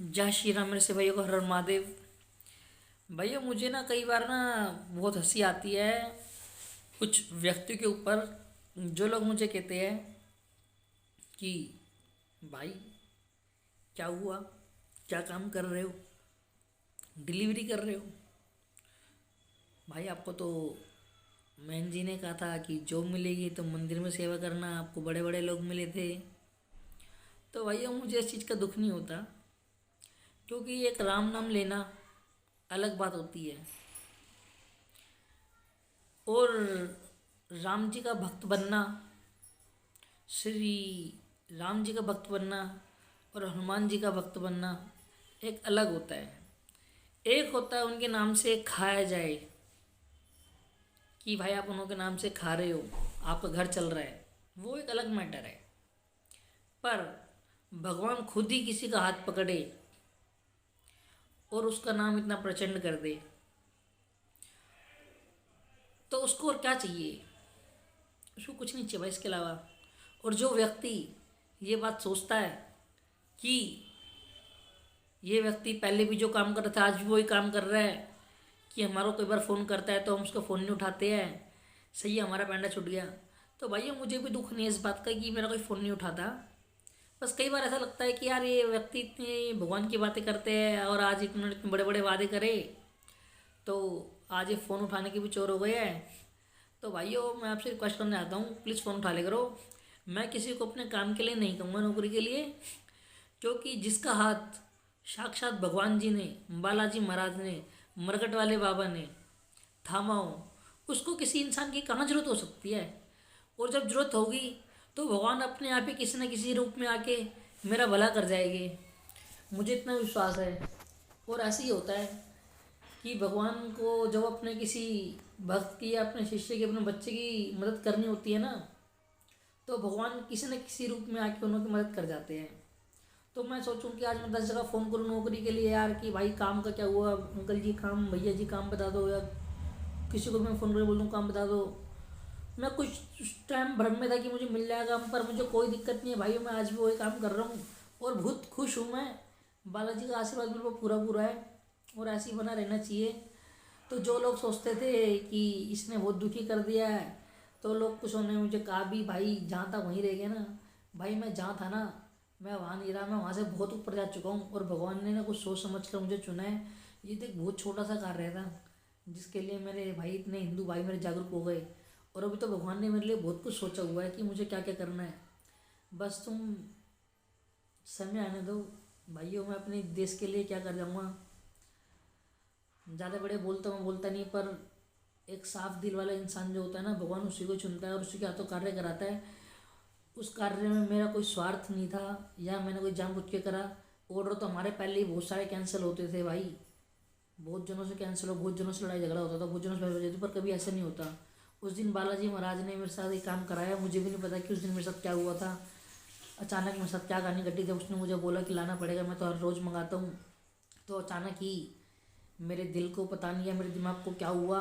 जय श्री राम। मेरे से भैया को हर हर महादेव। भैया मुझे ना कई बार ना बहुत हंसी आती है कुछ व्यक्ति के ऊपर। जो लोग मुझे कहते हैं कि भाई क्या हुआ, क्या काम कर रहे हो, डिलीवरी कर रहे हो। भाई आपको तो मैन जी ने कहा था कि जॉब मिलेगी तो मंदिर में सेवा करना, आपको बड़े बड़े लोग मिले थे। तो भैया मुझे इस चीज़ का दुख नहीं होता, क्योंकि एक राम नाम लेना अलग बात होती है और राम जी का भक्त बनना, श्री राम जी का भक्त बनना और हनुमान जी का भक्त बनना एक अलग होता है। एक होता है उनके नाम से खाया जाए कि भाई आप उन्होंने नाम से खा रहे हो, आपका घर चल रहा है, वो एक अलग मैटर है। पर भगवान खुद ही किसी का हाथ पकड़े और उसका नाम इतना प्रचंड कर दे तो उसको और क्या चाहिए। उसको कुछ नहीं चाहिए भाई इसके अलावा। और जो व्यक्ति ये बात सोचता है कि ये व्यक्ति पहले भी जो काम कर रहा था आज भी वही काम कर रहा है, कि हमारा कोई बार फ़ोन करता है तो हम उसका फ़ोन नहीं उठाते हैं, सही है हमारा पैंडा छूट गया। तो भैया मुझे भी दुख नहीं है इस बात का कि मेरा कोई फ़ोन नहीं उठाता। बस कई बार ऐसा लगता है कि यार ये व्यक्ति इतनी भगवान की बातें करते हैं और आज इतने इतने बड़े बड़े वादे करे, तो आज ये फ़ोन उठाने के भी चोर हो गए हैं। तो भाइयों मैं आपसे रिक्वेस्ट करने आता हूँ, प्लीज़ फ़ोन उठा ले करो। मैं किसी को अपने काम के लिए नहीं कहूँगा, नौकरी के लिए, क्योंकि जिसका हाथ साक्षात भगवान जी ने, बालाजी महाराज ने, मरकट वाले बाबा ने थामा हो, उसको किसी इंसान की कहाँ जरूरत हो सकती है। और जब जरूरत होगी तो भगवान अपने आप ही किसी न किसी रूप में आके मेरा भला कर जाएंगे, मुझे इतना विश्वास है। और ऐसे ही होता है कि भगवान को जब अपने किसी भक्त की या अपने शिष्य की, अपने बच्चे की मदद करनी होती है ना, तो भगवान किसी न किसी रूप में आके उनकी मदद कर जाते हैं। तो मैं सोचूं कि आज मैं 10 जगह फ़ोन करूं नौकरी के लिए यार कि भाई काम का क्या हुआ, अंकल जी काम, भैया जी काम बता दो, या किसी को मैं फ़ोन करके बोल दूँ काम बता दो। मैं कुछ उस टाइम भ्रम में था कि मुझे मिल जाएगा, पर मुझे कोई दिक्कत नहीं है भाई, मैं आज भी वही काम कर रहा हूँ और बहुत खुश हूँ मैं। बालाजी का आशीर्वाद मेरे को पूरा पूरा है और ऐसे ही बना रहना चाहिए। तो जो लोग सोचते थे कि इसने बहुत दुखी कर दिया है, तो लोग कुछ उन्होंने मुझे कहा भी भाई जहाँ था वहीं रह गया ना। भाई मैं जहाँ था ना, मैं वहाँ नहीं रहा, मैं वहाँ से बहुत ऊपर जा चुका हूँ और भगवान ने ना कुछ सोच समझ कर मुझे चुना है। ये तो एक बहुत छोटा सा कार्य था जिसके लिए मेरे भाई, इतने हिंदू भाई मेरे जागरूक हो गए। और अभी तो भगवान ने मेरे लिए बहुत कुछ सोचा हुआ है कि मुझे क्या क्या करना है। बस तुम समय आने दो भाइयों, मैं अपने देश के लिए क्या कर जाऊँगा। ज़्यादा बड़े बोलता मैं बोलता नहीं, पर एक साफ दिल वाला इंसान जो होता है ना, भगवान उसी को चुनता है और उसी के हाथों कार्य कराता है। उस कार्य में मेरा कोई स्वार्थ नहीं था या मैंने कोई जानबूझ के करा। ऑर्डर तो हमारे पहले ही बहुत सारे कैंसिल होते थे भाई, बहुत जनों से कैंसिल हो, बहुत जनों से लड़ाई झगड़ा होता था, बहुत जनों से बहस हो जाती, पर कभी ऐसा नहीं होता। उस दिन बालाजी महाराज ने मेरे साथ एक काम कराया, मुझे भी नहीं पता कि उस दिन मेरे साथ क्या हुआ था। अचानक मेरे साथ क्या कहानी घटी, जब उसने मुझे बोला कि लाना पड़ेगा, मैं तो हर रोज़ मंगाता हूँ, तो अचानक ही मेरे दिल को पता नहीं है, मेरे दिमाग को क्या हुआ,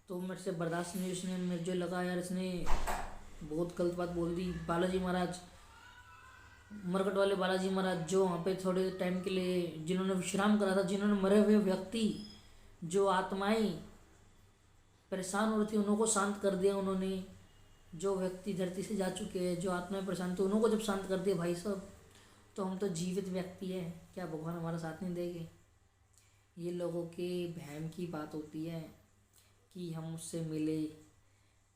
तो मेरे से बर्दाश्त नहीं, उसने मुझे लगा यार इसने बहुत गलत बात बोल दी। बालाजी महाराज, मरकट वाले बालाजी महाराज, जो वहाँ पे थोड़े टाइम के लिए जिन्होंने विश्राम करा था, जिन्होंने मरे हुए व्यक्ति, जो आत्माएं परेशान हो रही थी उन्हों को शांत कर दिया उन्होंने। जो व्यक्ति धरती से जा चुके हैं, जो आत्माएं परेशान थी, उन्हों को जब शांत कर दिया भाई साहब, तो हम तो जीवित व्यक्ति हैं, क्या भगवान हमारा साथ नहीं देंगे। ये लोगों के वहम की बात होती है कि हम उससे मिले,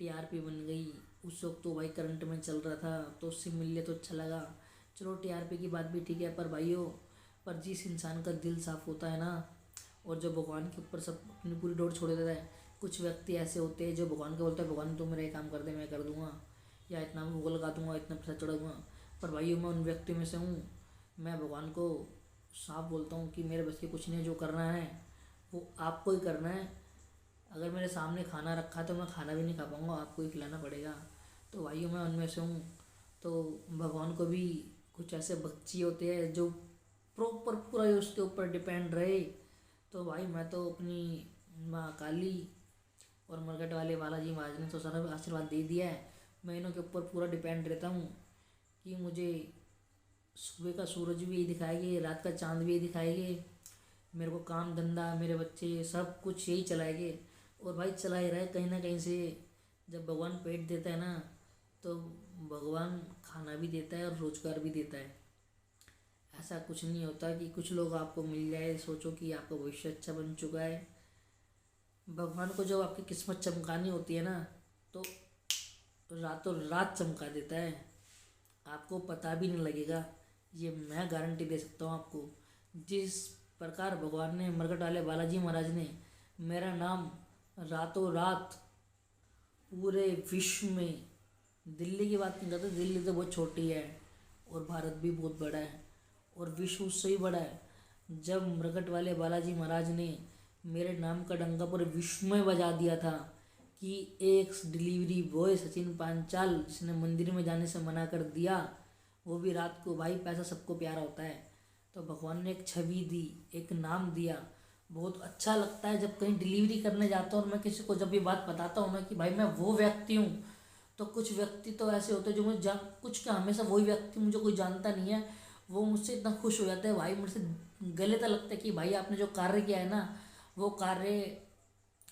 टीआरपी बन गई। उस वक्त तो भाई करंट में चल रहा था तो उससे मिलने तो अच्छा लगा, चलो टीआरपी की बात भी ठीक है, पर भाइयों, पर जिस इंसान का दिल साफ़ होता है ना, और जो भगवान के ऊपर सब अपनी पूरी डोर छोड़ देता है। कुछ व्यक्ति ऐसे होते हैं जो भगवान को बोलते हैं भगवान तुम मेरा ये काम कर दे, मैं कर दूंगा, या इतना भूख लगा दूंगा, इतना पैसा चढ़ा, पर भाइयों मैं उन व्यक्तियों में से हूँ। मैं भगवान को साफ बोलता हूँ कि मेरे बस के कुछ नहीं है, जो करना है वो आपको ही करना है। अगर मेरे सामने खाना रखा है तो मैं खाना भी नहीं खा पाऊँगा, आपको ही खिलाना पड़ेगा। तो भाइयों मैं उनमें से हूँ। तो भगवान को भी कुछ ऐसे बच्चे होते हैं जो प्रॉपर पूरा ही उसके ऊपर डिपेंड रहे। तो भाई मैं तो अपनी माँ काली और मरकट वाले बालाजी महाराज ने तो सारा आशीर्वाद दे दिया है, मैं इन्हों के ऊपर पूरा डिपेंड रहता हूँ कि मुझे सुबह का सूरज भी यही दिखाएंगे, रात का चांद भी यही दिखाएंगे, मेरे को काम धंधा, मेरे बच्चे, सब कुछ यही चलाएंगे। और भाई चला ही रहा है कहीं ना कहीं से। जब भगवान पेट देता है ना, तो भगवान खाना भी देता है और रोजगार भी देता है। ऐसा कुछ नहीं होता कि कुछ लोग आपको मिल जाए सोचो कि आपका भविष्य अच्छा बन चुका है। भगवान को जब आपकी किस्मत चमकानी होती है ना, तो रातों रात चमका देता है, आपको पता भी नहीं लगेगा। ये मैं गारंटी दे सकता हूँ आपको। जिस प्रकार भगवान ने, मरकट वाले बालाजी महाराज ने मेरा नाम रातों रात पूरे विश्व में, दिल्ली की बात नहीं करते, दिल्ली तो बहुत छोटी है और भारत भी बहुत बड़ा है और विश्व उससे ही बड़ा है। जब मरकट वाले बालाजी महाराज ने मेरे नाम का डंका पूरे विश्व में बजा दिया था कि एक डिलीवरी बॉय सचिन पांचाल, जिसने मंदिर में जाने से मना कर दिया, वो भी रात को, भाई पैसा सबको प्यारा होता है, तो भगवान ने एक छवि दी, एक नाम दिया। बहुत अच्छा लगता है जब कहीं डिलीवरी करने जाता हूँ और मैं किसी को जब ये बात बताता हूँ ना कि भाई मैं वो व्यक्ति हूँ, तो कुछ व्यक्ति तो ऐसे होते हैं जो मुझे जान, कुछ क्या, हमेशा वही व्यक्ति, मुझे कोई जानता नहीं है, वो मुझसे इतना खुश हो जाता है, भाई मुझसे गले तक लगता है कि भाई आपने जो कार्य किया है ना, वो कार्य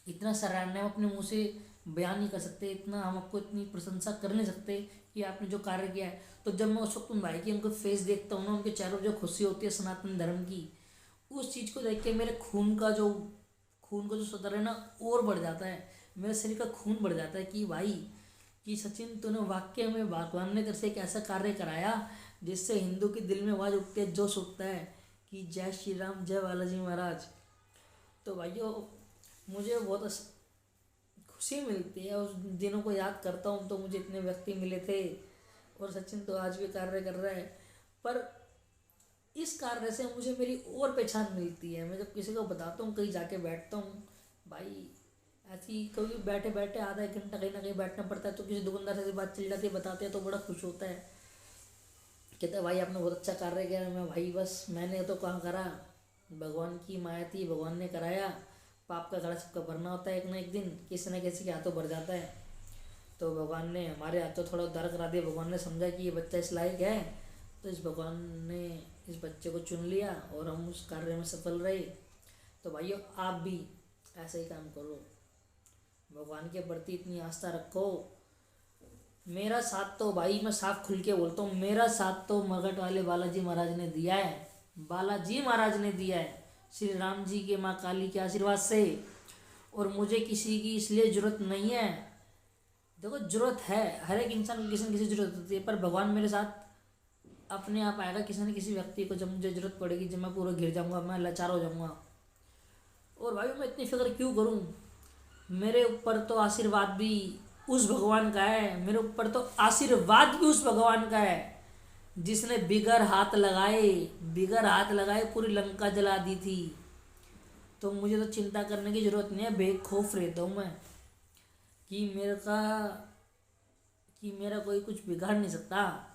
इतना सराहनीय, हम अपने मुंह से बयान नहीं कर सकते, इतना हम आपको इतनी प्रशंसा कर नहीं सकते कि आपने जो कार्य किया है। तो जब मैं उस वक्त उन भाई की उनको फेस देखता हूँ ना, उनके चेहरों पर जो खुशी होती है सनातन धर्म की, उस चीज़ को देख के मेरे खून का जो स्तर है ना और बढ़ जाता है, मेरे शरीर का खून बढ़ जाता है कि भाई, कि सचिन तूने वाकई में, भगवान ने तेरे से एक ऐसा कार्य कराया जिससे हिंदू के दिल में आवाज़ उठती है, जोश उठता है कि जय श्री राम, जय बालाजी महाराज। तो भाइयों, मुझे बहुत खुशी मिलती है, उस दिनों को याद करता हूँ तो मुझे इतने व्यक्ति मिले थे और सचिन तो आज भी कार्य कर रहा है। पर इस कार्य से मुझे मेरी और पहचान मिलती है। मैं जब किसी को बताता हूँ, कहीं जाके बैठता हूँ, भाई ऐसी कभी बैठे बैठे आधा एक घंटा कहीं ना कहीं बैठना पड़ता है, तो किसी दुकानदार से बात चल जाती है, बताते हैं तो बड़ा खुश होता है, कहते हैं भाई आपने बहुत अच्छा कार्य किया। मैं, भाई बस मैंने तो कहाँ करा, भगवान की माया थी, भगवान ने कराया। पाप का घड़ा सबका भरना होता है एक ना एक दिन, किसी न किसी के हाथों भर जाता है। तो भगवान ने हमारे हाथों थोड़ा उद्धार करा दिया, भगवान ने समझा कि ये बच्चा इस लायक है, तो इस भगवान ने इस बच्चे को चुन लिया और हम उस कार्य में सफल रहे। तो भाइयों, आप भी ऐसे ही काम करो, भगवान के प्रति इतनी आस्था रखो। मेरा साथ तो भाई, मैं साफ खुल के बोलता हूँ, मेरा साथ तो मरघट वाले बालाजी महाराज ने दिया है, बालाजी महाराज ने दिया है, श्री राम जी के, माँ काली के आशीर्वाद से। और मुझे किसी की इसलिए जरूरत नहीं है। देखो, जरूरत है, हर एक इंसान को किसी न किसी जरूरत होती है, पर भगवान मेरे साथ अपने आप आएगा किसी न किसी व्यक्ति को, जब मुझे जरूरत पड़ेगी, जब मैं पूरा गिर जाऊंगा, मैं लाचार हो जाऊंगा। और भाई मैं इतनी फिक्र क्यों करूं, मेरे ऊपर तो आशीर्वाद भी उस भगवान का है, मेरे ऊपर तो आशीर्वाद भी उस भगवान का है जिसने बिगर हाथ लगाए पूरी लंका जला दी थी। तो मुझे तो चिंता करने की जरूरत नहीं है, बेखौफ रहता हूँ मैं कि मेरा कोई कुछ बिगाड़ नहीं सकता।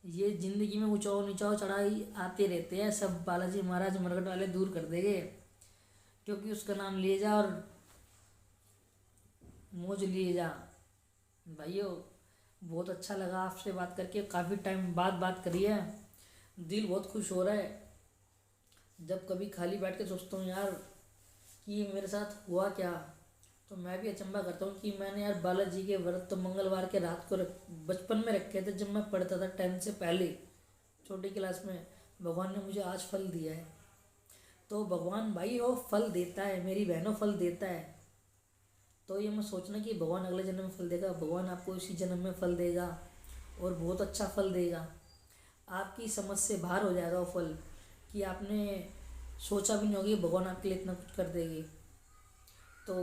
ये जिंदगी में ऊंचाओ नीचाओ चढ़ाई आते रहते हैं, सब बालाजी महाराज मरकट वाले दूर कर देंगे, क्योंकि उसका नाम लिए जा और मौज लिए जा। भाइयों, बहुत अच्छा लगा आपसे बात करके, काफ़ी टाइम बाद बात करी है, दिल बहुत खुश हो रहा है। जब कभी खाली बैठ के सोचता हूँ यार कि मेरे साथ हुआ क्या, तो मैं भी अचंभा करता हूँ कि मैंने यार बालाजी के व्रत तो मंगलवार के रात को बचपन में रखे थे, जब मैं पढ़ता था 10th से पहले, छोटी क्लास में। भगवान ने मुझे आज फल दिया है। तो भगवान भाई वो फल देता है, मेरी बहनों फल देता है। तो ये मैं सोचना कि भगवान अगले जन्म में फल देगा, भगवान आपको इसी जन्म में फल देगा और बहुत अच्छा फल देगा। आपकी समझ से बाहर हो जाएगा वो फल, कि आपने सोचा भी नहीं होगी भगवान आपके लिए इतना कुछ कर देगी। तो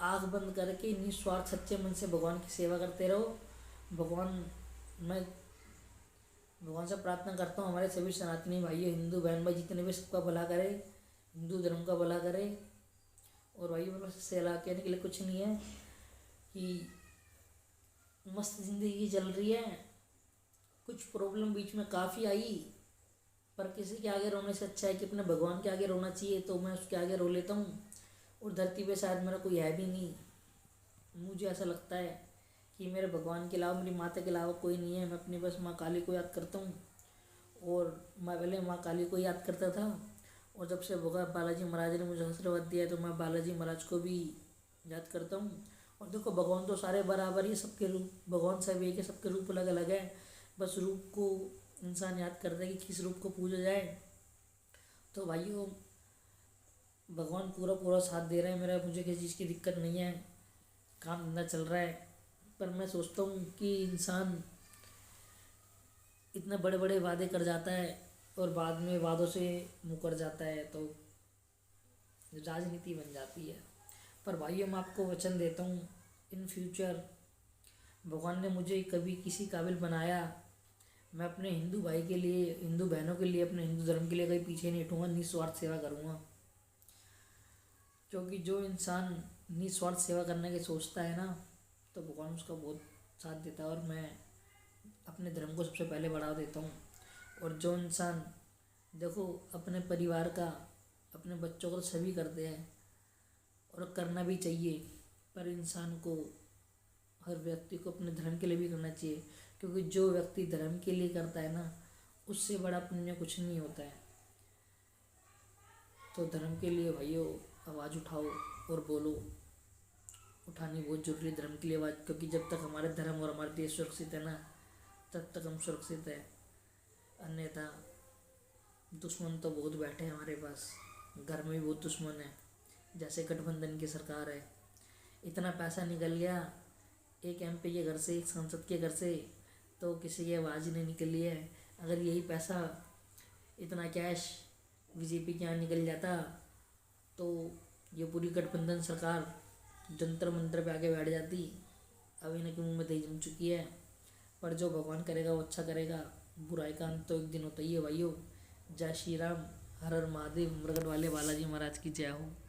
आँख बंद करके निस्वार्थ सच्चे मन से भगवान की सेवा करते रहो। मैं भगवान से प्रार्थना करता हूँ हमारे सभी सनातनी भाइयों, हिंदू बहन भाई जितने भी, सबका भला करे, हिंदू धर्म का भला करे। और भाई मतलब सलाह कहने के लिए कुछ नहीं है कि मस्त ज़िंदगी चल रही है। कुछ प्रॉब्लम बीच में काफ़ी आई, पर किसी के आगे रोने से अच्छा है कि अपने भगवान के आगे रोना चाहिए, तो मैं उसके आगे रो लेता हूँ। और धरती पे शायद मेरा कोई है भी नहीं, मुझे ऐसा लगता है कि मेरे भगवान के अलावा, मेरी माता के अलावा कोई नहीं है। मैं अपनी बस माँ काली को याद करता हूँ और मैं पहले माँ काली को याद करता था, और जब से भगवान बालाजी महाराज ने मुझे आशीर्वाद दिया तो मैं बालाजी महाराज को भी याद करता हूँ। और देखो, भगवान तो सारे बराबर ही, सबके रूप भगवान सब एक है, सबके रूप अलग अलग है। बस रूप को इंसान याद करता है कि किस रूप को पूजा जाए। तो भाइयों, भगवान पूरा पूरा साथ दे रहा है मेरा, मुझे किसी चीज़ की दिक्कत नहीं है, काम धंधा चल रहा है। पर मैं सोचता हूँ कि इंसान इतने बड़े बड़े वादे कर जाता है और बाद में वादों से मुकर जाता है, तो राजनीति बन जाती है। पर भाइयों, मैं आपको वचन देता हूँ, इन फ्यूचर भगवान ने मुझे कभी किसी काबिल बनाया, मैं अपने हिंदू भाई के लिए, हिंदू बहनों के लिए, अपने हिंदू धर्म के लिए कहीं पीछे नहीं हटूँगा, निस्वार्थ सेवा करूँगा। क्योंकि जो इंसान निस्वार्थ सेवा करने की सोचता है ना, तो भगवान उसका बहुत साथ देता है। और मैं अपने धर्म को सबसे पहले बढ़ावा देता हूँ। और जो इंसान, देखो, अपने परिवार का, अपने बच्चों को तो सभी करते हैं और करना भी चाहिए, पर इंसान को, हर व्यक्ति को अपने धर्म के लिए भी करना चाहिए। क्योंकि जो व्यक्ति धर्म के लिए करता है ना, उससे बड़ा पुण्य कुछ नहीं होता है। तो धर्म के लिए भाइयों आवाज़ उठाओ और बोलो। उठानी बहुत ज़रूरी है धर्म के लिए आवाज़, क्योंकि जब तक हमारे धर्म और हमारे देश सुरक्षित है ना, तब तक हम सुरक्षित है। अन्यथा दुश्मन तो बहुत बैठे हैं हमारे पास, घर में भी बहुत दुश्मन है। जैसे गठबंधन की सरकार है, इतना पैसा निकल गया एक MP के घर से, एक सांसद के घर से, तो किसी की आवाज़ ही नहीं निकली है। अगर यही पैसा, इतना कैश BJP के यहाँ निकल जाता, तो ये पूरी गठबंधन सरकार जंतर मंतर पे आके बैठ जाती। अभी इनके मुंह में दही जम चुकी है। पर जो भगवान करेगा वो अच्छा करेगा, बुराई का अंत तो एक दिन होता ही है भाइयों। जय श्री राम, हर हर महादेव, मरगढ़ वाले बालाजी महाराज की जय हो।